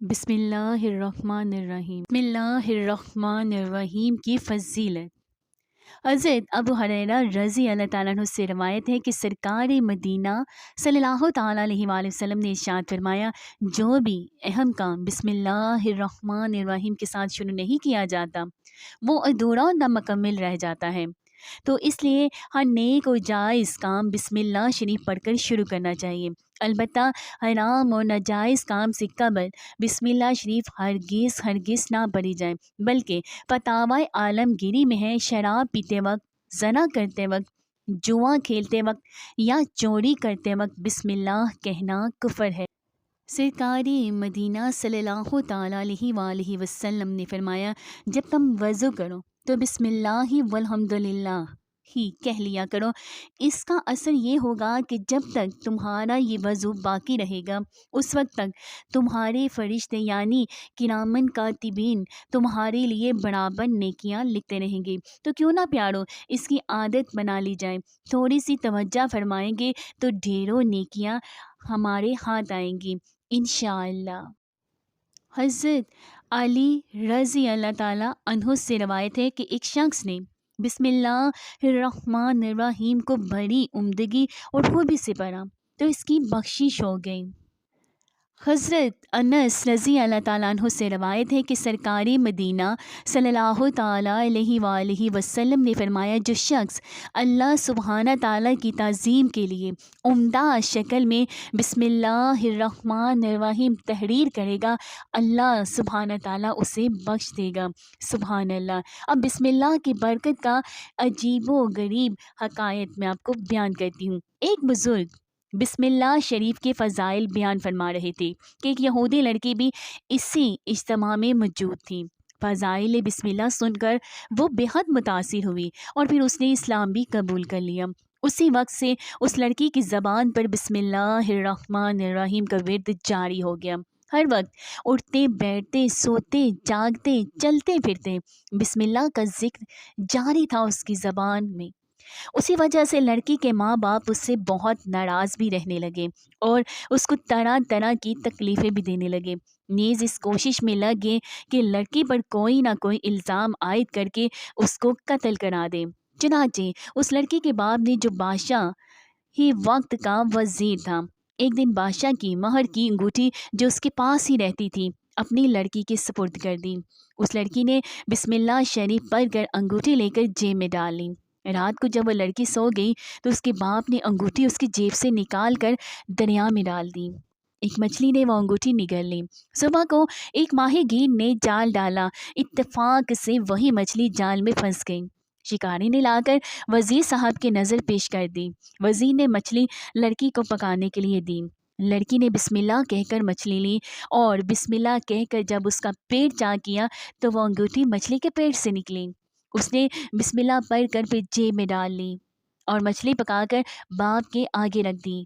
بسم اللہ الرحمن الرحیم بسم اللہ الرحمن الرحیم کی فضیلت۔ حضرت ابو ہریرہ رضی اللہ تعالیٰ عنہ سے روایت ہے کہ سرکار مدینہ صلی اللہ تعالیٰ علیہ وآلہ وسلم نے ارشاد فرمایا، جو بھی اہم کام بسم اللہ الرحمن الرحیم کے ساتھ شروع نہیں کیا جاتا وہ ادھورا اور نامکمل رہ جاتا ہے۔ تو اس لیے ہر نیک اور جائز کام بسم اللہ شریف پڑھ کر شروع کرنا چاہیے۔ البتہ حرام اور ناجائز کام سے قبل بسم اللہ شریف ہرگز نہ پڑھی جائے، بلکہ فتاوی عالمگیری میں ہے شراب پیتے وقت، زنا کرتے وقت، جوا کھیلتے وقت یا چوری کرتے وقت بسم اللہ کہنا کفر ہے۔ سرکار مدینہ صلی اللہ تعالیٰ علیہ وآلہ وسلم نے فرمایا، جب تم وضو کرو تو بسم اللہ والحمدللہ ہی کہہ لیا کرو۔ اس کا اثر یہ ہوگا کہ جب تک تمہارا یہ وضو باقی رہے گا اس وقت تک تمہارے فرشتے یعنی کرامن کاتبین تمہارے لیے برابر نیکیاں لکھتے رہیں گے۔ تو کیوں نہ پیارو اس کی عادت بنا لی جائے، تھوڑی سی توجہ فرمائیں گے تو ڈھیروں نیکیاں ہمارے ہاتھ آئیں گی انشاءاللہ۔ حضرت علی رضی اللہ تعالیٰ عنہ سے روایت ہے کہ ایک شخص نے بسم اللہ الرحمن الرحیم کو بڑی عمدگی اور خوبی سے پڑھا تو اس کی بخشش ہو گئی۔ حضرت انس رضی اللہ تعالیٰ عنہ سے روایت ہے کہ سرکار مدینہ صلی اللہ تعالیٰ علیہ وآلہ وسلم نے فرمایا، جو شخص اللہ سبحانہ تعالیٰ کی تعظیم کے لیے عمدہ شکل میں بسم اللہ الرحمن الرحیم تحریر کرے گا اللہ سبحانہ تعالیٰ اسے بخش دے گا۔ سبحان اللہ۔ اب بسم اللہ کی برکت کا عجیب و غریب حقائق میں آپ کو بیان کرتی ہوں۔ ایک بزرگ بسم اللہ شریف کے فضائل بیان فرما رہے تھے کہ ایک یہودی لڑکی بھی اسی اجتماع میں موجود تھی۔ فضائل بسم اللہ سن کر وہ بے حد متاثر ہوئی اور پھر اس نے اسلام بھی قبول کر لیا۔ اسی وقت سے اس لڑکی کی زبان پر بسم اللہ الرحمن الرحیم کا ورد جاری ہو گیا۔ ہر وقت اٹھتے بیٹھتے سوتے جاگتے چلتے پھرتے بسم اللہ کا ذکر جاری تھا اس کی زبان میں۔ اسی وجہ سے لڑکی کے ماں باپ اس سے بہت ناراض بھی رہنے لگے اور اس کو طرح طرح کی تکلیفیں بھی دینے لگے، نیز اس کوشش میں لگے کہ لڑکی پر کوئی نہ کوئی الزام عائد کر کے اس کو قتل کرا دے۔ چنانچہ اس لڑکی کے باپ نے جو بادشاہ ہی وقت کا وزیر تھا، ایک دن بادشاہ کی مہر کی انگوٹھی جو اس کے پاس ہی رہتی تھی اپنی لڑکی کے سپرد کر دی۔ اس لڑکی نے بسم اللہ شریف پڑھ کر انگوٹھی لے کر جیب میں ڈال لی۔ رات کو جب وہ لڑکی سو گئی تو اس کے باپ نے انگوٹھی اس کی جیب سے نکال کر دریا میں ڈال دی۔ ایک مچھلی نے وہ انگوٹھی نگل لی۔ صبح کو ایک ماہی گیر نے جال ڈالا، اتفاق سے وہی مچھلی جال میں پھنس گئی۔ شکاری نے لا کر وزیر صاحب کی نظر پیش کر دی۔ وزیر نے مچھلی لڑکی کو پکانے کے لیے دی۔ لڑکی نے بسم اللہ کہہ کر مچھلی لی اور بسم اللہ کہہ کر جب اس کا پیٹ چاک کیا تو وہ انگوٹھی مچھلی کے پیٹ سے نکلی۔ اس نے بسم اللہ پڑھ کر پھر جیب میں ڈال لی اور مچھلی پکا کر باپ کے آگے رکھ دی۔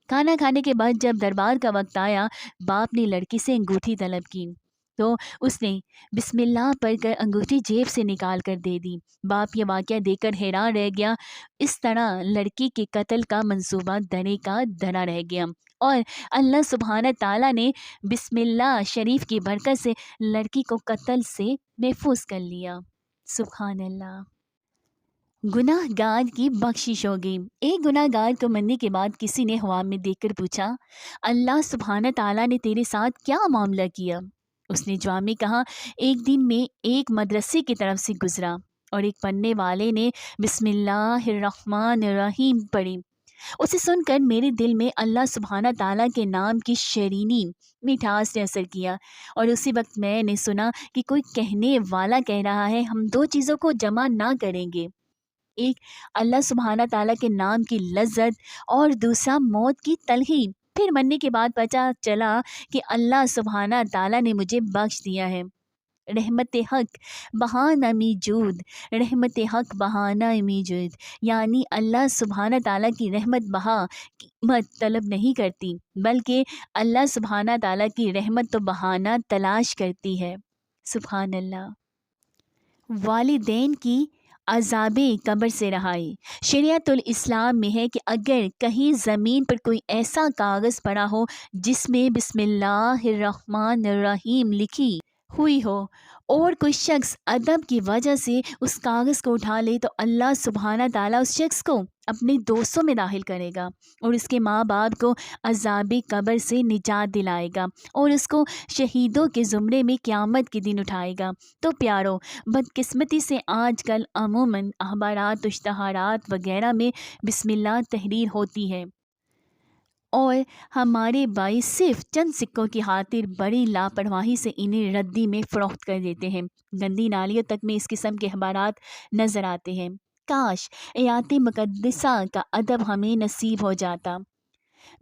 کھانا کھانے کے بعد جب دربار کا وقت آیا، باپ نے لڑکی سے انگوٹھی طلب کی تو اس نے بسم اللہ پڑھ کر انگوٹھی جیب سے نکال کر دے دی۔ باپ یہ واقعہ دیکھ کر حیران رہ گیا۔ اس طرح لڑکی کے قتل کا منصوبہ دنے کا دنا رہ گیا اور اللہ سبحانہ تعالیٰ نے بسم اللہ شریف کی برکت سے لڑکی کو قتل سے محفوظ کر لیا۔ سبحان اللہ۔ گناہ گار کی بخشش ہو گئی۔ ایک گناہ گار کو مرنے کے بعد کسی نے خواب میں دیکھ کر پوچھا، اللہ سبحانہ تعالیٰ نے تیرے ساتھ کیا معاملہ کیا؟ اس نے جواب میں کہا، ایک دن میں ایک مدرسے کی طرف سے گزرا اور ایک پڑھنے والے نے بسم اللہ الرحمن الرحیم پڑھی۔ اسے سن کر میرے دل میں اللہ سبحانہ تعالیٰ کے نام کی شیرینی مٹھاس نے اثر کیا اور اسی وقت میں نے سنا کہ کوئی کہنے والا کہہ رہا ہے، ہم دو چیزوں کو جمع نہ کریں گے، ایک اللہ سبحانہ تعالیٰ کے نام کی لذت اور دوسرا موت کی تلخی۔ پھر مرنے کے بعد پتہ چلا کہ اللہ سبحانہ تعالیٰ نے مجھے بخش دیا ہے۔ رحمت حق بہانہ می جود، رحمت حق بہانہ می جود، یعنی اللہ سبحانہ تعالیٰ کی رحمت بہا قیمت طلب نہیں کرتی بلکہ اللہ سبحانہ تعالیٰ کی رحمت تو بہانہ تلاش کرتی ہے۔ سبحان اللہ۔ والدین کی عذاب قبر سے رہائی۔ شریعت الاسلام میں ہے کہ اگر کہیں زمین پر کوئی ایسا کاغذ پڑا ہو جس میں بسم اللہ الرحمن الرحیم لکھی ہوئی ہو اور کوئی شخص ادب کی وجہ سے اس کاغذ کو اٹھا لے تو اللہ سبحانہ تعالیٰ اس شخص کو اپنے دوستوں میں داخل کرے گا اور اس کے ماں باپ کو عذاب قبر سے نجات دلائے گا اور اس کو شہیدوں کے زمرے میں قیامت کے دن اٹھائے گا۔ تو پیارو، بدقسمتی سے آج کل عموماً اخبارات و اشتہارات وغیرہ میں بسم اللہ تحریر ہوتی ہے اور ہمارے بھائی صرف چند سکوں کی خاطر بڑی لاپرواہی سے انہیں ردی میں فروخت کر دیتے ہیں۔ گندی نالیوں تک میں اس قسم کے اخبارات نظر آتے ہیں۔ کاش آیات مقدسہ کا ادب ہمیں نصیب ہو جاتا۔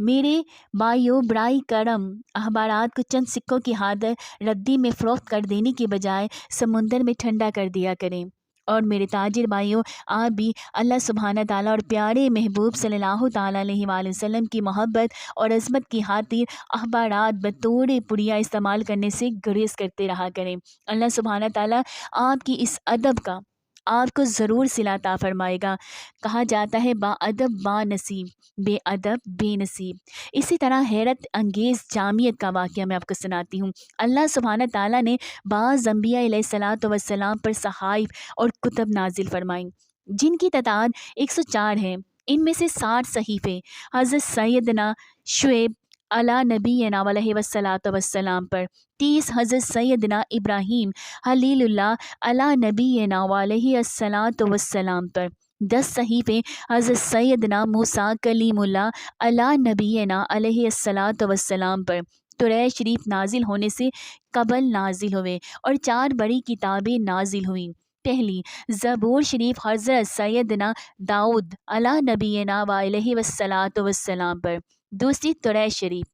میرے بھائیوں، برائے کرم اخبارات کو چند سکوں کی خاطر ردی میں فروخت کر دینے کے بجائے سمندر میں ٹھنڈا کر دیا کریں۔ اور میرے تاجر بھائیوں، آپ بھی اللہ سبحانہ تعالیٰ اور پیارے محبوب صلی اللہ تعالیٰ علیہ وآلہ وسلم کی محبت اور عظمت کی خاطر اخبارات بطور پڑیا استعمال کرنے سے گریز کرتے رہا کریں۔ اللہ سبحانہ تعالیٰ آپ کی اس ادب کا آپ کو ضرور صلہ عطا فرمائے گا۔ کہا جاتا ہے با ادب با نصیب، بے ادب بے نصیب۔ اسی طرح حیرت انگیز جامعت کا واقعہ میں آپ کو سناتی ہوں۔ اللہ سبحانہ تعالیٰ نے بعض انبیاء علیہ الصلاۃ والسلام پر صحائف اور کتب نازل فرمائیں جن کی تعداد 104 ہے۔ ان میں سے 60 صحیفے حضرت سیدنا شعیب علی نبینا علیہ الصلاۃ والسلام پر، 30 حضرت سیدنا ابراہیم خلیل اللہ علی نبینا علیہ الصلاۃ والسلام پر، 10 صحیفے حضرت سیدنا موسیٰ کلیم اللہ علی نبینا علیہ الصلاۃ والسلام پر قرآن شریف نازل ہونے سے قبل نازل ہوئے، اور 4 بڑی کتابیں نازل ہوئیں۔ پہلی زبور شریف حضرت سیدنا داؤد علی نبینا علیہ الصلاۃ والسلام پر، دوسری قرآن شریف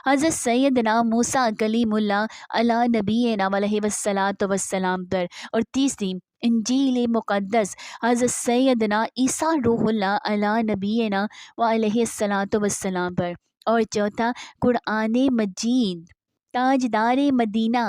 حضرت سیدنا موسیٰ کلیم اللہ علی نبینا علیہ الصلاۃ والسلام پر، اور تیسری انجیل مقدس حضرت سیدنا عیسیٰ روح اللہ علی نبینا علیہ الصلاۃ والسلام پر، اور چوتھا قرآن مجید تاجدار مدینہ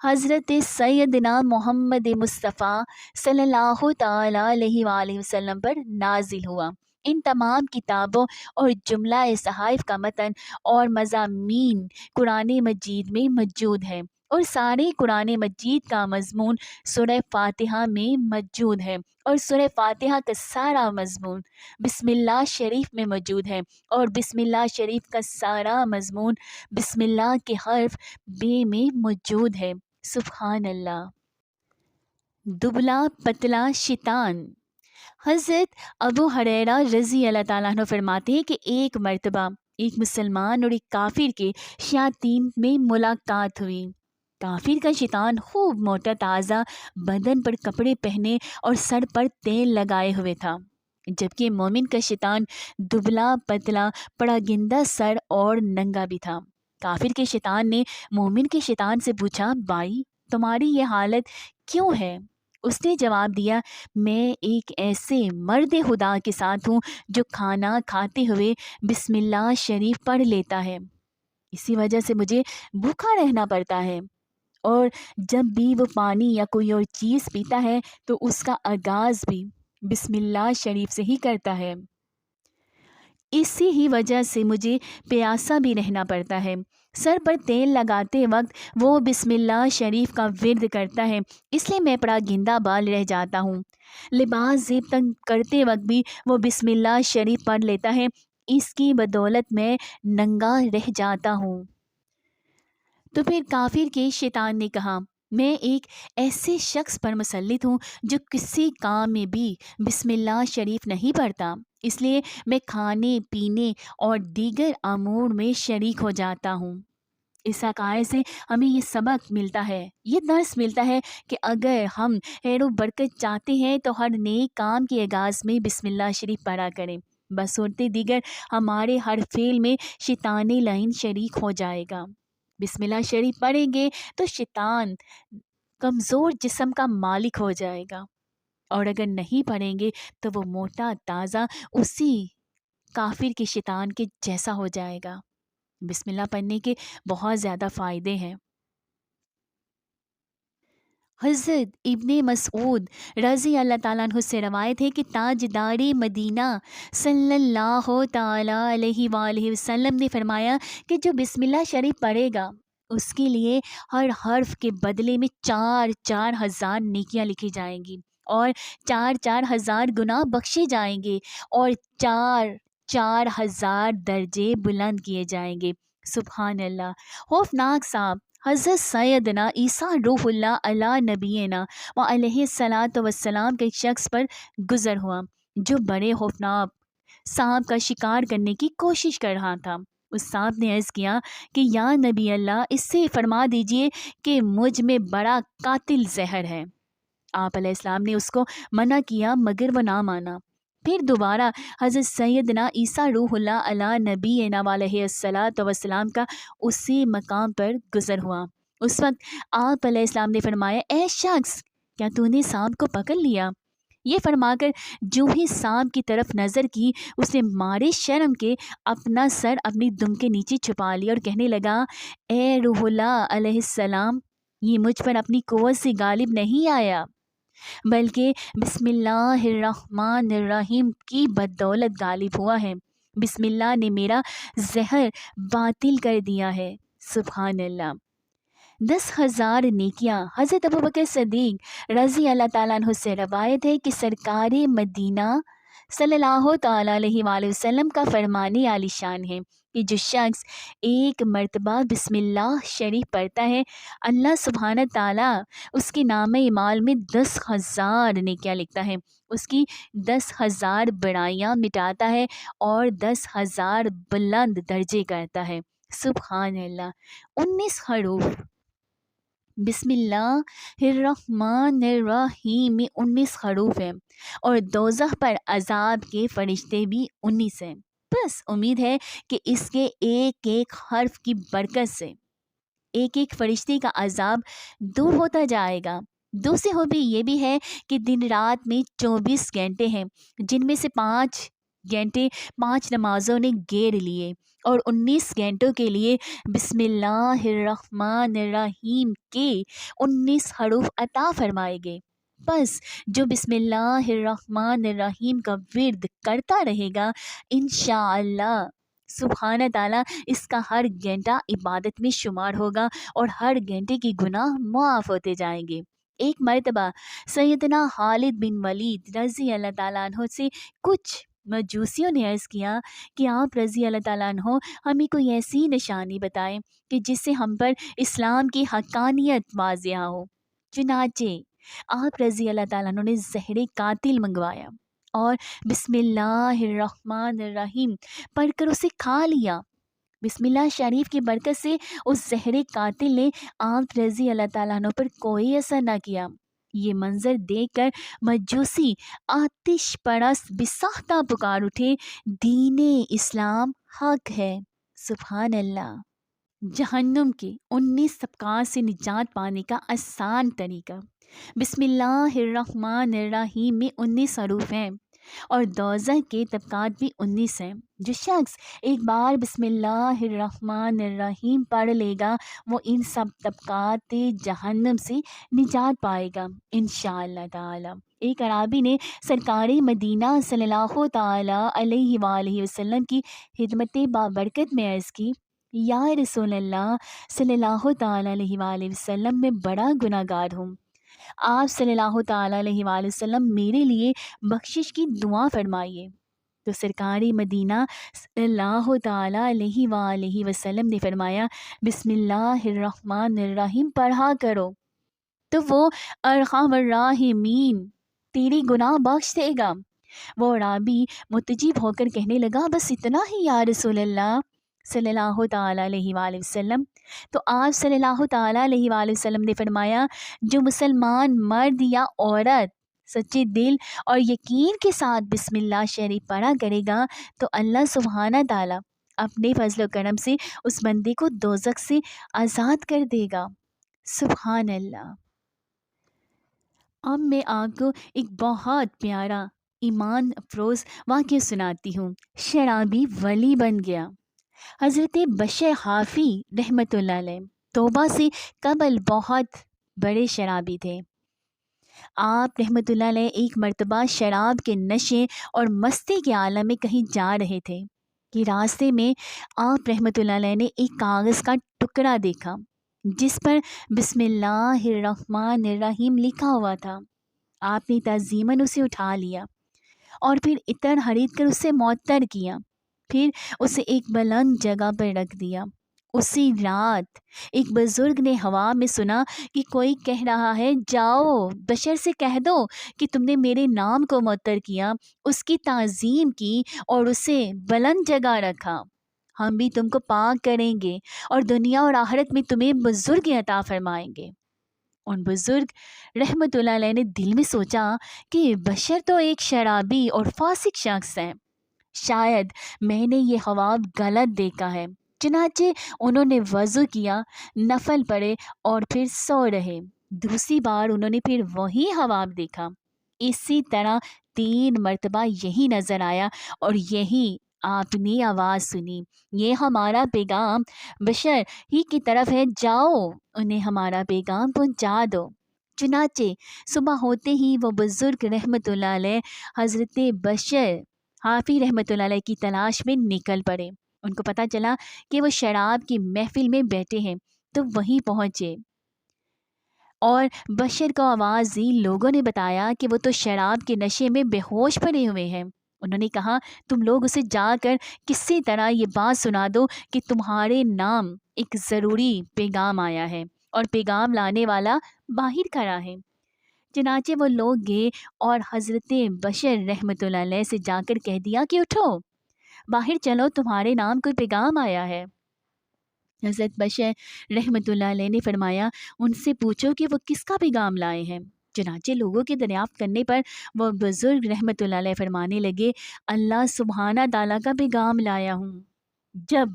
حضرت سیدنا محمد مصطفیٰ صلی اللہ تعالیٰ علیہ وآلہ وسلم پر نازل ہوا۔ ان تمام کتابوں اور جملہ صحائف کا متن اور مضامین قرآن مجید میں موجود ہے، اور سارے قرآن مجید کا مضمون سورہ فاتحہ میں موجود ہے، اور سورہ فاتحہ کا سارا مضمون بسم اللہ شریف میں موجود ہے، اور بسم اللہ شریف کا سارا مضمون بسم اللہ کے حرف بے میں موجود ہے۔ سبحان اللہ۔ دبلا پتلا شیطان۔ حضرت ابو ہریرہ رضی اللہ تعالیٰ عنہ فرماتے ہیں کہ ایک مرتبہ ایک مسلمان اور ایک کافر کے شیاطین میں ملاقات ہوئی۔ کافر کا شیطان خوب موٹا تازہ، بدن پر کپڑے پہنے اور سر پر تیل لگائے ہوئے تھا، جبکہ مومن کا شیطان دبلا پتلا پراگندہ سر اور ننگا بھی تھا۔ کافر کے شیطان نے مومن کے شیطان سے پوچھا، بھائی تمہاری یہ حالت کیوں ہے؟ اس نے جواب دیا، میں ایک ایسے مرد خدا کے ساتھ ہوں جو کھانا کھاتے ہوئے بسم اللہ شریف پڑھ لیتا ہے، اسی وجہ سے مجھے بھوکا رہنا پڑتا ہے، اور جب بھی وہ پانی یا کوئی اور چیز پیتا ہے تو اس کا آغاز بھی بسم اللہ شریف سے ہی کرتا ہے، اسی ہی وجہ سے مجھے پیاسا بھی رہنا پڑتا ہے۔ سر پر تیل لگاتے وقت وہ بسم اللہ شریف کا ورد کرتا ہے، اس لیے میں پراگندہ بال رہ جاتا ہوں۔ لباس زیب تنگ کرتے وقت بھی وہ بسم اللہ شریف پڑھ لیتا ہے، اس کی بدولت میں ننگا رہ جاتا ہوں۔ تو پھر کافر کے شیطان نے کہا، میں ایک ایسے شخص پر مسلط ہوں جو کسی کام میں بھی بسم اللہ شریف نہیں پڑھتا، اس لیے میں کھانے پینے اور دیگر امور میں شریک ہو جاتا ہوں۔ اس عقائد سے ہمیں یہ سبق ملتا ہے، یہ درس ملتا ہے کہ اگر ہم خیر و برکت چاہتے ہیں تو ہر نیک کام کے آغاز میں بسم اللہ شریف پڑھا کریں، بصورت دیگر ہمارے ہر فعل میں شیطان لعین شریک ہو جائے گا۔ بسم اللہ شریف پڑھیں گے تو شیطان کمزور جسم کا مالک ہو جائے گا، اور اگر نہیں پڑھیں گے تو وہ موٹا تازہ اسی کافر کے شیطان کے جیسا ہو جائے گا۔ بسم اللہ پڑھنے کے بہت زیادہ فائدے ہیں۔ حضرت ابن مسعود رضی اللہ تعالیٰ عنہ سے روایت ہے کہ تاجدار مدینہ صلی اللہ تعالیٰ علیہ وآلہ وسلم نے فرمایا کہ جو بسم اللہ شریف پڑھے گا اس کے لیے ہر حرف کے بدلے میں 4,000 نیکیاں لکھی جائیں گی، اور 4,000 گناہ بخشے جائیں گے، اور 4,000 درجے بلند کیے جائیں گے۔ سبحان اللہ۔ خوفناک صاحب حضرت سیدنا عیسیٰ روح اللہ علی نبینا و علیہ الصلاۃ والسلام کے ایک شخص پر گزر ہوا جو بڑے خوفناک سانپ کا شکار کرنے کی کوشش کر رہا تھا۔ اس سانپ نے عرض کیا کہ یا نبی اللہ، اس سے فرما دیجئے کہ مجھ میں بڑا قاتل زہر ہے۔ آپ علیہ السلام نے اس کو منع کیا مگر وہ نہ مانا۔ پھر دوبارہ حضرت سیدنا عیسیٰ روح اللہ علی نبینا و علیہ الصلاۃ والسلام کا اسی مقام پر گزر ہوا۔ اس وقت آپ علیہ السلام نے فرمایا، اے شخص، کیا تو نے سانپ کو پکڑ لیا؟ یہ فرما کر جو ہی سانپ کی طرف نظر کی، اس نے مارے شرم کے اپنا سر اپنی دم کے نیچے چھپا لیا اور کہنے لگا، اے روح اللہ علیہ السلام، یہ مجھ پر اپنی قوت سے غالب نہیں آیا بلکہ بسم اللہ الرحمن الرحیم کی بدولت غالب ہوا ہے۔ بسم اللہ نے میرا زہر باطل کر دیا ہے۔ سبحان اللہ۔ 10,000 نیکیاں۔ حضرت ابوبکر صدیق رضی اللہ تعالیٰ عنہ سے روایت ہے کہ سرکار مدینہ صلی اللہ تعالیٰ علیہ وآلہ وسلم کا فرمان عالی شان ہے کہ جو شخص ایک مرتبہ بسم اللہ شریف پڑھتا ہے، اللہ سبحانہ تعالیٰ اس کے نام اعمال میں 10,000 نیکیاں لکھتا ہے، اس کی 10,000 برائیاں مٹاتا ہے اور 10,000 بلند درجے کرتا ہے۔ سبحان اللہ۔ 19 حروف بسم اللہ الرحمن الرحیم میں 19 حروف ہیں، اور دوزخ پر عذاب کے فرشتے بھی 19 ہیں۔ بس امید ہے کہ اس کے ایک ایک حرف کی برکت سے ایک ایک فرشتے کا عذاب دور ہوتا جائے گا۔ دوسری خوبی یہ بھی ہے کہ دن رات میں 24 گھنٹے ہیں، جن میں سے 5 گھنٹے 5 نمازوں نے گھیر لیے، اور 19 گھنٹوں کے لیے بسم اللہ الرحمن الرحیم کے 19 حروف عطا فرمائے گئے۔ بس جو بسم اللہ الرحمن الرحیم کا ورد کرتا رہے گا، انشاءاللہ سبحانہ تعالیٰ اس کا ہر گھنٹہ عبادت میں شمار ہوگا اور ہر گھنٹے کی گناہ معاف ہوتے جائیں گے۔ ایک مرتبہ سیدنا خالد بن ولید رضی اللہ تعالیٰ عنہ سے کچھ مجوسیوں نے عرض کیا کہ آپ رضی اللہ تعالیٰ عنہ ہمیں کوئی ایسی نشانی بتائیں کہ جس سے ہم پر اسلام کی حقانیت واضح ہو۔ چنانچہ آپ رضی اللہ تعالیٰ عنہ نے زہر قاتل منگوایا اور بسم اللہ الرحمن الرحیم پڑھ کر اسے کھا لیا۔ بسم اللہ شریف کی برکت سے اس زہر قاتل نے آپ رضی اللہ تعالیٰ عنہ پر کوئی اثر نہ کیا۔ یہ منظر دیکھ کر مجوسی آتش پرست بساختہ پکار اٹھے، دین اسلام حق ہے۔ سبحان اللہ۔ جہنم کے 19 طبقات سے نجات پانے کا آسان طریقہ۔ بسم اللہ الرحمن الرحیم میں 19 حروف ہیں، اور دوزخ کے طبقات بھی 19 ہیں۔ جو شخص ایک بار بسم اللہ الرحمن الرحیم پڑھ لے گا، وہ ان سب طبقات جہنم سے نجات پائے گا انشاءاللہ تعالی۔ ایک عرابی نے سرکار مدینہ صلی اللہ تعالی علیہ وآلہ وسلم کی خدمت بابرکت میں عرض کی، یا رسول اللہ صلی اللہ تعالی علیہ وآلہ وسلم، میں بڑا گناہ گار ہوں، آپ صلی اللہ تعالی علیہ وآلہ وسلم میرے لیے بخشش کی دعا فرمائیے۔ تو سرکار مدینہ صلی اللہ تعالی علیہ وآلہ وسلم نے فرمایا، بسم اللہ الرحمن الرحیم پڑھا کرو تو وہ ارحم الراحمین تیری گناہ بخش دے گا۔ وہ عرابی متجب ہو کر کہنے لگا، بس اتنا ہی یا رسول اللہ صلی اللہ تعالی علیہ وآلہ وسلم؟ تو آپ صلی اللہ تعالی علیہ وآلہ وسلم نے فرمایا، جو مسلمان مرد یا عورت سچے دل اور یقین کے ساتھ بسم اللہ شریف پڑھا کرے گا تو اللہ سبحانہ تعالیٰ اپنے فضل و کرم سے اس بندے کو دوزخ سے آزاد کر دے گا۔ سبحان اللہ۔ اب میں آپ کو ایک بہت پیارا ایمان افروز واقعہ سناتی ہوں۔ شرابی ولی بن گیا۔ حضرت بشر حافی رحمۃ اللہ علیہ توبہ سے قبل بہت بڑے شرابی تھے۔ آپ رحمۃ اللہ علیہ ایک مرتبہ شراب کے نشے اور مستی کے عالم میں کہیں جا رہے تھے کہ راستے میں آپ رحمۃ اللہ علیہ نے ایک کاغذ کا ٹکڑا دیکھا جس پر بسم اللہ الرحمن الرحیم لکھا ہوا تھا۔ آپ نے تعظیماً اسے اٹھا لیا اور پھر عطر خرید کر اسے معطر کیا، پھر اسے ایک بلند جگہ پر رکھ دیا۔ اسی رات ایک بزرگ نے ہوا میں سنا کہ کوئی کہہ رہا ہے، جاؤ بشر سے کہہ دو کہ تم نے میرے نام کو معطر کیا، اس کی تعظیم کی اور اسے بلند جگہ رکھا، ہم بھی تم کو پاک کریں گے اور دنیا اور آخرت میں تمہیں بزرگ عطا فرمائیں گے۔ ان بزرگ رحمت اللہ علیہ نے دل میں سوچا کہ بشر تو ایک شرابی اور فاسق شخص ہے، شاید میں نے یہ خواب غلط دیکھا ہے۔ چنانچہ انہوں نے وضو کیا، نفل پڑھے اور پھر سو رہے۔ دوسری بار انہوں نے پھر وہی خواب دیکھا۔ اسی طرح 3 مرتبہ یہی نظر آیا اور یہی آپ نے آواز سنی، یہ ہمارا پیغام بشر ہی کی طرف ہے، جاؤ انہیں ہمارا پیغام پہنچا دو۔ چنانچہ صبح ہوتے ہی وہ بزرگ رحمت اللہ علیہ حضرت بشر حافی رحمت اللہ علیہ کی تلاش میں نکل پڑے۔ ان کو پتہ چلا کہ وہ شراب کی محفل میں بیٹھے ہیں تو وہیں پہنچے اور بشر کو آواز دی۔ لوگوں نے بتایا کہ وہ تو شراب کے نشے میں بے ہوش پڑے ہوئے ہیں۔ انہوں نے کہا، تم لوگ اسے جا کر کسی طرح یہ بات سنا دو کہ تمہارے نام ایک ضروری پیغام آیا ہے اور پیغام لانے والا باہر کھڑا ہے۔ چنانچہ وہ لوگ گئے اور حضرت بشر رحمت اللہ علیہ سے جا کر کہہ دیا کہ اٹھو، باہر چلو، تمہارے نام کوئی پیغام آیا ہے۔ حضرت بشر رحمت اللہ علیہ نے فرمایا، ان سے پوچھو کہ وہ کس کا پیغام لائے ہیں۔ چنانچہ لوگوں کے دریافت کرنے پر وہ بزرگ رحمت اللہ علیہ فرمانے لگے، اللہ سبحانہ تعالیٰ کا پیغام لایا ہوں۔ جب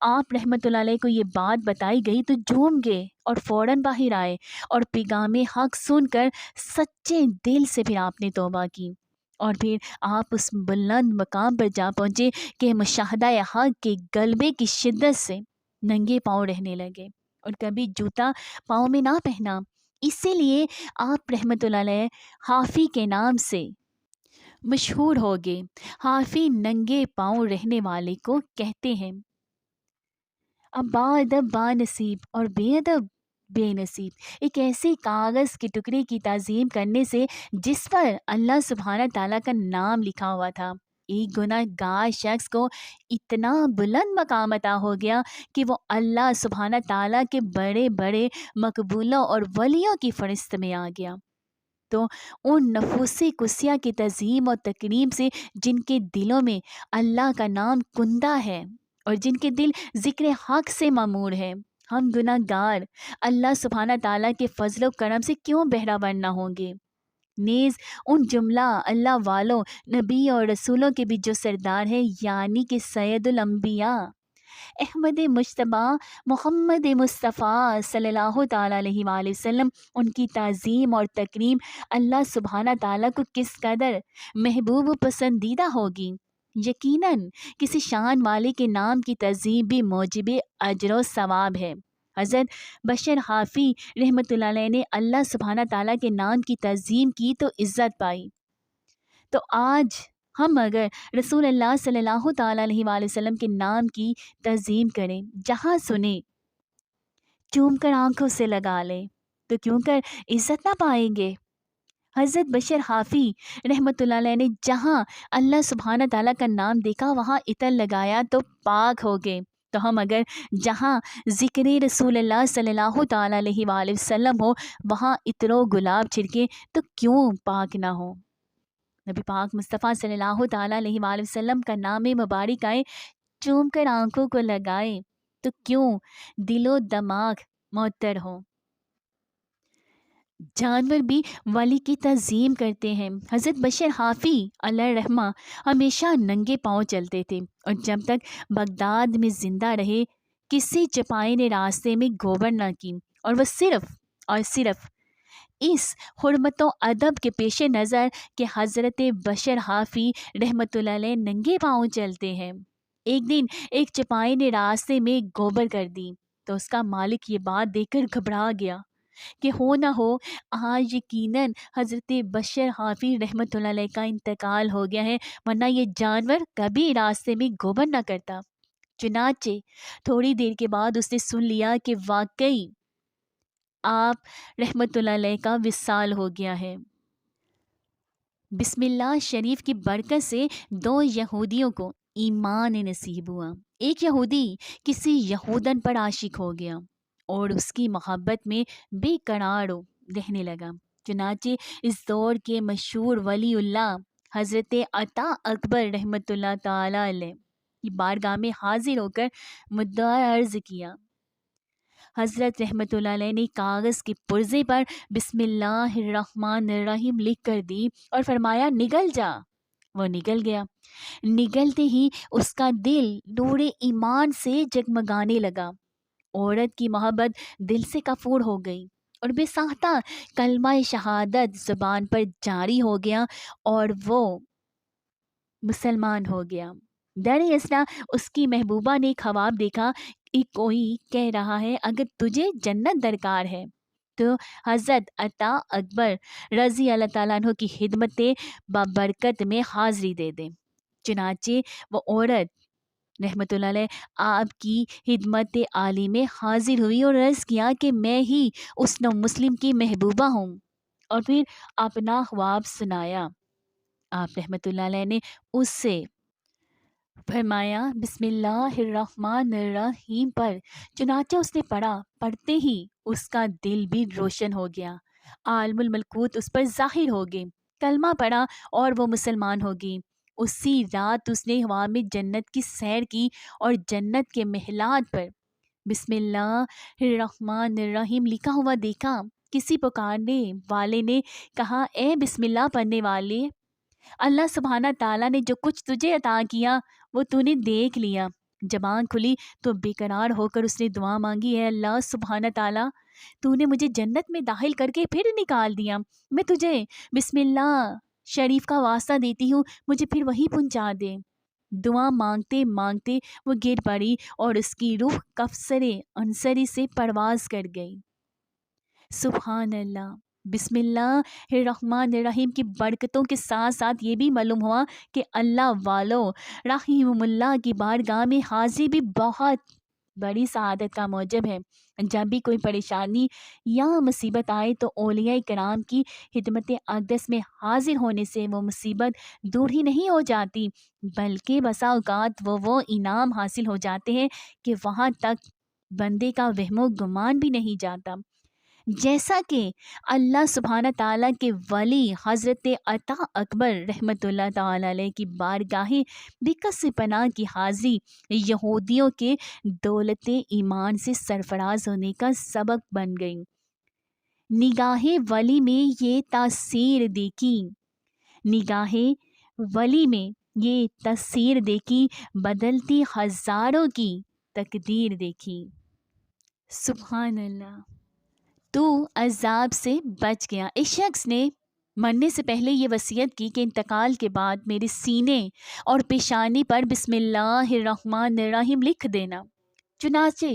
آپ رحمت اللہ علیہ کو یہ بات بتائی گئی تو جھوم گئے اور فوراً باہر آئے اور پیغام حق سن کر سچے دل سے پھر آپ نے توبہ کی اور پھر آپ اس بلند مقام پر جا پہنچے کہ مشاہدہ حق کے غلبے کی شدت سے ننگے پاؤں رہنے لگے اور کبھی جوتا پاؤں میں نہ پہنا۔ اسی لیے آپ رحمت اللہ علیہ حافی کے نام سے مشہور ہو گئے۔ حافی ننگے پاؤں رہنے والے کو کہتے ہیں۔ اب باادب با نصیب اور بے ادب بے نصیب، ایک ایسے کاغذ کے ٹکڑے کی تعظیم کرنے سے جس پر اللہ سبحانہ تعالیٰ کا نام لکھا ہوا تھا، ایک گناہ گار شخص کو اتنا بلند مقام عطا ہو گیا کہ وہ اللہ سبحانہ تعالیٰ کے بڑے بڑے مقبولوں اور ولیوں کی فہرست میں آ گیا۔ تو ان نفوس قدسیہ کی تعظیم اور تکریم سے جن کے دلوں میں اللہ کا نام کندہ ہے اور جن کے دل ذکر حق سے معمور ہے، ہم گناہ گار اللہ سبحانہ تعالیٰ کے فضل و کرم سے کیوں بہرہ نہ ہوں گے؟ نیز ان جملہ اللہ والوں، نبی اور رسولوں کے بھی جو سردار ہے، یعنی کہ سید الانبیاء احمد مجتبیٰ محمد مصطفیٰ صلی اللہ تعالیٰ علیہ وآلہ وسلم، ان کی تعظیم اور تکریم اللہ سبحانہ تعالیٰ کو کس قدر محبوب و پسندیدہ ہوگی۔ یقیناً کسی شان والے کے نام کی تعظیم بھی موجب اجر و ثواب ہے۔ حضرت بشر حافی رحمت اللہ علیہ نے اللہ سبحانہ تعالیٰ کے نام کی تعظیم کی تو عزت پائی۔ تو آج ہم اگر رسول اللہ صلی اللہ تعالیٰ علیہ وآلہ وسلم کے نام کی تعظیم کریں، جہاں سنیں چوم کر آنکھوں سے لگا لیں، تو کیوں کر عزت نہ پائیں گے؟ حضرت بشر حافی رحمت اللہ علیہ نے جہاں اللہ سبحانہ تعالیٰ کا نام دیکھا وہاں عطر لگایا تو پاک ہو گئے۔ تو ہم اگر جہاں ذکر رسول اللہ صلی اللہ تعالیٰ علیہ وآلہ وسلم ہو وہاں عطر و گلاب چھڑکیں تو کیوں پاک نہ ہو؟ نبی پاک مصطفیٰ صلی اللہ تعالیٰ علیہ وآلہ وسلم کا نام مبارک آئے، چوم کر آنکھوں کو لگائے تو کیوں دل و دماغ معطر ہو؟ جانور بھی ولی کی تعظیم کرتے ہیں۔ حضرت بشر حافی علیہ الرحمہ ہمیشہ ننگے پاؤں چلتے تھے اور جب تک بغداد میں زندہ رہے کسی چپائی نے راستے میں گوبر نہ کی، اور وہ صرف اور صرف اس حرمت و ادب کے پیش نظر کہ حضرت بشر حافی رحمت اللہ علیہ ننگے پاؤں چلتے ہیں، ایک دن ایک چپائی نے راستے میں گوبر کر دی تو اس کا مالک یہ بات دیکھ کر گھبرا گیا کہ ہو نہ ہو آج یقیناً حضرت بشر حافظ رحمۃ اللہ علیہ کا انتقال ہو گیا ہے، ورنہ یہ جانور کبھی راستے میں گوبر نہ کرتا۔ چنانچہ تھوڑی دیر کے بعد اس نے سن لیا کہ واقعی آپ رحمۃ اللہ علیہ کا وصال ہو گیا ہے۔ بسم اللہ شریف کی برکت سے 2 یہودیوں کو ایمان نصیب ہوا۔ ایک یہودی کسی یہودن پر عاشق ہو گیا اور اس کی محبت میں بے قرار رہنے لگا۔ چنانچہ اس دور کے مشہور ولی اللہ حضرت عطا اکبر رحمۃ اللہ تعالی علیہ کی بارگاہ میں حاضر ہو کر مدعا عرض کیا۔ حضرت رحمۃ اللہ علیہ نے کاغذ کے پرزے پر بسم اللہ الرحمن الرحیم لکھ کر دی اور فرمایا نگل جا۔ وہ نگل گیا۔ نگلتے ہی اس کا دل نور ایمان سے جگمگانے لگا۔ عورت کی محبت دل سے کفور ہو گئی اور بے ساختہ کلمہ شہادت زبان پر جاری ہو گیا اور وہ مسلمان ہو گیا۔ در اثنا اس کی محبوبہ نے خواب دیکھا کہ کوئی کہہ رہا ہے اگر تجھے جنت درکار ہے تو حضرت عطا اکبر رضی اللہ تعالیٰ عنہ کی خدمت بابرکت میں حاضری دے دیں۔ چنانچہ وہ عورت رحمۃ اللہ علیہ آپ کی خدمت عالی میں حاضر ہوئی اور عرض کیا کہ میں ہی حسن و مسلم کی محبوبہ ہوں، اور پھر اپنا خواب سنایا۔ آپ رحمۃ اللہ علیہ نے اس سے فرمایا بسم اللہ الرحمن الرحیم پر۔ چنانچہ اس نے پڑھا، پڑھتے ہی اس کا دل بھی روشن ہو گیا، عالم الملکوت اس پر ظاہر ہو گئے، کلمہ پڑھا اور وہ مسلمان ہو گئی۔ اسی رات اس نے ہوا میں جنت کی سیر کی اور جنت کے محلات پر بسم اللہ الرحمن الرحیم لکھا ہوا دیکھا۔ کسی پکارنے والے نے کہا اے بسم اللہ پڑھنے والے، اللہ سبحانہ تعالیٰ نے جو کچھ تجھے عطا کیا وہ تو نے دیکھ لیا۔ جب آنکھ کھلی تو بے قرار ہو کر اس نے دعا مانگی، اے اللہ سبحانہ تعالیٰ، تو نے مجھے جنت میں داخل کر کے پھر نکال دیا، میں تجھے بسم اللہ شریف کا واسطہ دیتی ہوں، مجھے پھر وہی پہنچا دے۔ دعا مانگتے مانگتے وہ گر پڑی اور اس کی روح کفسر انصری سے پرواز کر گئی۔ سبحان اللہ۔ بسم اللہ الرحمن الرحیم کی برکتوں کے ساتھ ساتھ یہ بھی معلوم ہوا کہ اللہ والوں رحیم اللہ کی بارگاہ میں حاضری بھی بہت بڑی سعادت کا موجب ہے۔ جب بھی کوئی پریشانی یا مصیبت آئے تو اولیاء کرام کی خدمت اقدس میں حاضر ہونے سے وہ مصیبت دور ہی نہیں ہو جاتی، بلکہ بسا اوقات وہ انعام حاصل ہو جاتے ہیں کہ وہاں تک بندے کا وہم و گمان بھی نہیں جاتا۔ جیسا کہ اللہ سبحانہ تعالیٰ کے ولی حضرت عطا اکبر رحمۃ اللہ تعالیٰ علیہ کی بارگاہ بکس پناہ کی حاضری یہودیوں کے دولت ایمان سے سرفراز ہونے کا سبب بن گئی۔ نگاہ ولی میں یہ تاثیر دیکھی، نگاہ ولی میں یہ تاثیر دیکھی، بدلتی ہزاروں کی تقدیر دیکھی۔ سبحان اللہ۔ تو عذاب سے بچ گیا۔ اس شخص نے مرنے سے پہلے یہ وصیت کی کہ انتقال کے بعد میرے سینے اور پیشانی پر بسم اللہ الرحمن الرحیم لکھ دینا۔ چنانچہ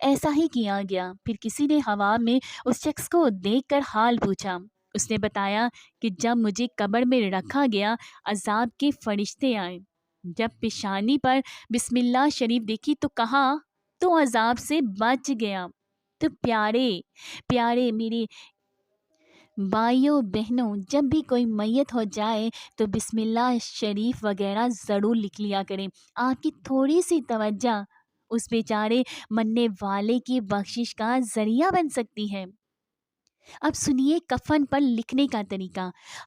ایسا ہی کیا گیا۔ پھر کسی نے ہوا میں اس شخص کو دیکھ کر حال پوچھا۔ اس نے بتایا کہ جب مجھے قبر میں رکھا گیا عذاب کے فرشتے آئے، جب پیشانی پر بسم اللہ شریف دیکھی تو کہا تو عذاب سے بچ گیا۔ تو پیارے میرے بھائیوں بہنوں، جب بھی کوئی میت ہو جائے تو بسم اللہ شریف وغیرہ ضرور لکھ لیا کریں۔ آپ کی تھوڑی سی توجہ اس بیچارے مرنے والے کی بخشش کا ذریعہ بن سکتی ہے۔ اب سنیے کفن پر لکھنے کا طریقہ۔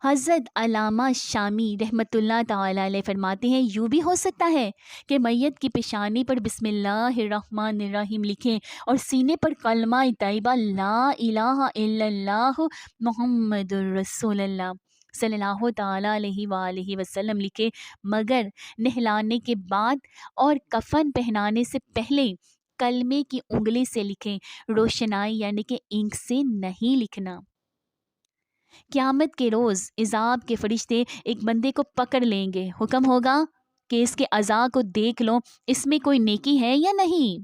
حضرت علامہ شامی رحمۃ اللہ تعالی علیہ فرماتے ہیں یوں بھی ہو سکتا ہے کہ میت کی پیشانی پر بسم اللہ الرحمن الرحیم لکھیں اور سینے پر کلمہ طیبہ لا الہ الا اللہ محمد الرسول اللہ صلی اللہ تعالی علیہ وآلہ وسلم لکھے، مگر نہلانے کے بعد اور کفن پہنانے سے پہلے کلمے کی انگلی سے لکھیں، روشنائی یعنی کہ انک سے نہیں لکھنا۔ قیامت کے روز عذاب کے فرشتے ایک بندے کو پکڑ لیں گے، حکم ہوگا کہ اس کے اعضاء کو دیکھ لو، اس میں کوئی نیکی ہے یا نہیں۔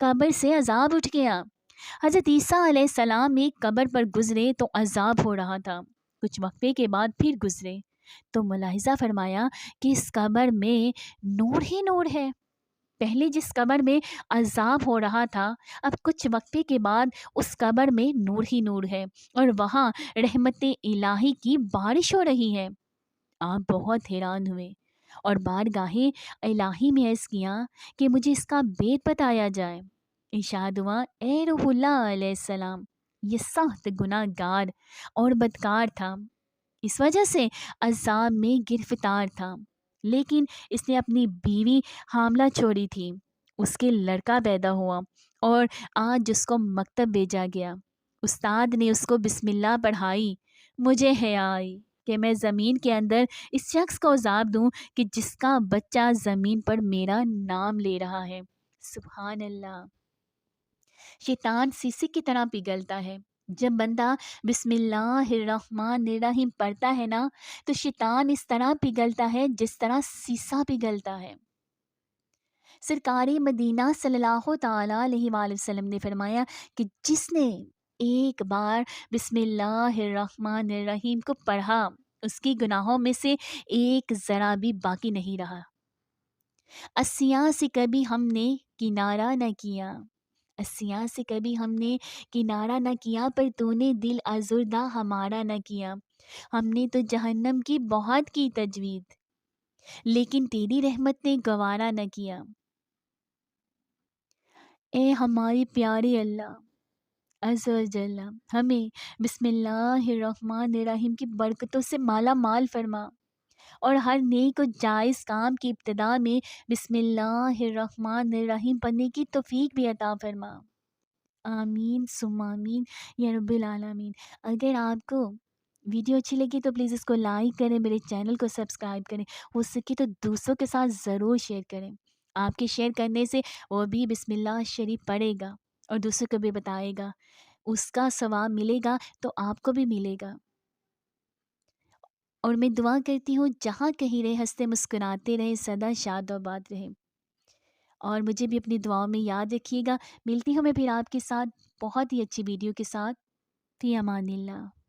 قبر سے عذاب اٹھ گیا۔ حضرت عیسیٰ علیہ السلام ایک قبر پر گزرے تو عذاب ہو رہا تھا، کچھ وقفے کے بعد پھر گزرے تو ملاحظہ فرمایا کہ اس قبر میں نور ہی نور ہے۔ پہلے جس قبر میں عذاب ہو رہا تھا، اب کچھ وقفے کے بعد اس قبر میں نور ہی نور ہے اور وہاں رحمت الہی کی بارش ہو رہی ہے۔ آپ بہت حیران ہوئے اور بارگاہ الہی میں عرض کیا کہ مجھے اس کا بیت بتایا جائے۔ ارشاد ہوا، اے روح اللہ علیہ السلام، یہ سخت گناہ گار اور بدکار تھا، اس وجہ سے عذاب میں گرفتار تھا، لیکن اس نے اپنی بیوی حاملہ چھوڑی تھی، اس کے لڑکا پیدا ہوا اور آج اس کو مکتب بھیجا گیا۔ استاد نے اس کو بسم اللہ پڑھائی، مجھے حیا آئی کہ میں زمین کے اندر اس شخص کو عذاب دوں کہ جس کا بچہ زمین پر میرا نام لے رہا ہے۔ سبحان اللہ۔ شیطان سیسی کی طرح پگھلتا ہے۔ جب بندہ بسم اللہ الرحمن الرحیم پڑھتا ہے نا تو شیطان اس طرح پگھلتا ہے جس طرح سیسا پگھلتا ہے۔ سرکار مدینہ صلی اللہ تعالیٰ علیہ وآلہ وسلم نے فرمایا کہ جس نے ایک بار بسم اللہ الرحمن الرحیم کو پڑھا، اس کی گناہوں میں سے ایک ذرا بھی باقی نہیں رہا۔ اسیاں سے کبھی ہم نے کنارہ نہ کیا، اسیاں سے کبھی ہم نے کنارہ نہ کیا، پر تو نے دل آزردہ ہمارا نہ کیا۔ ہم نے تو جہنم کی بہت کی تجوید، لیکن تیری رحمت نے گوارا نہ کیا۔ اے ہماری پیاری اللہ عز و جل، ہمیں بسم اللہ الرحمن الرحیم کی برکتوں سے مالا مال فرما اور ہر نیک و جائز کام کی ابتدا میں بسم اللہ الرحمن الرحیم پڑھنے کی توفیق بھی عطا فرما۔ آمین ثم آمین یا رب العالمین۔ اگر آپ کو ویڈیو اچھی لگی تو پلیز اس کو لائک کریں، میرے چینل کو سبسکرائب کریں، ہو سکے تو دوسروں کے ساتھ ضرور شیئر کریں۔ آپ کے شیئر کرنے سے وہ بھی بسم اللہ شریف پڑھے گا اور دوسروں کو بھی بتائے گا، اس کا ثواب ملے گا تو آپ کو بھی ملے گا۔ اور میں دعا کرتی ہوں جہاں کہیں رہے ہنستے مسکراتے رہے، سدا شاد و آباد رہے، اور مجھے بھی اپنی دعاؤں میں یاد رکھیے گا۔ ملتی ہوں میں پھر آپ کے ساتھ بہت ہی اچھی ویڈیو کے ساتھ۔ فی امان اللہ۔